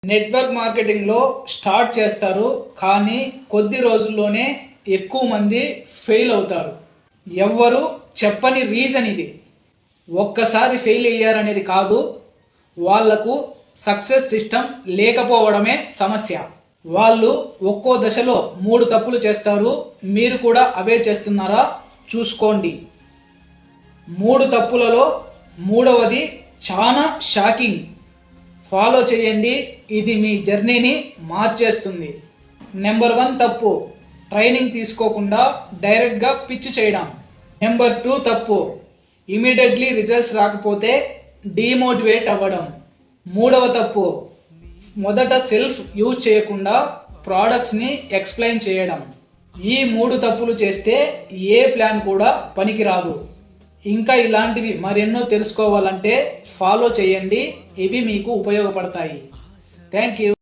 Network మార్కెటింగ్లో start చేస్తారు, కానీ కొద్ది రోజుల్లోనే ఎక్కువ మంది ఫెయిల్ అవుతారు. ఎవ్వరు చెప్పని రీజన్ ఇది. ఒక్కసారి ఫెయిల్ అయ్యారనేది కాదు, వాళ్లకు సక్సెస్ సిస్టమ్ లేకపోవడమే సమస్య. వాళ్ళు ఒక్కో దశలో 3 తప్పులు చేస్తారు. మీరు కూడా అవే చేస్తున్నారా చూసుకోండి. 3 తప్పులలో మూడవది చాలా షాకింగ్. ఫాలో చేయండి, ఇది మీ జర్నీని మార్చేస్తుంది. నెంబర్ 1 తప్పు, ట్రైనింగ్ తీసుకోకుండా డైరెక్ట్గా పిచ్ చేయడం. నెంబర్ 2 తప్పు, ఇమీడియట్లీ రిజల్ట్స్ రాకపోతే డీమోటివేట్ అవ్వడం. మూడవ తప్పు, మొదట సెల్ఫ్ యూజ్ చేయకుండా ప్రోడక్ట్స్ని ఎక్స్ప్లెయిన్ చేయడం. ఈ 3 తప్పులు చేస్తే ఏ ప్లాన్ కూడా పనికిరాదు. ఇంకా ఇలాంటివి మరెన్నో తెలుసుకోవాలంటే ఫాలో చేయండి, ఇవి మీకు ఉపయోగపడతాయి. Thank you.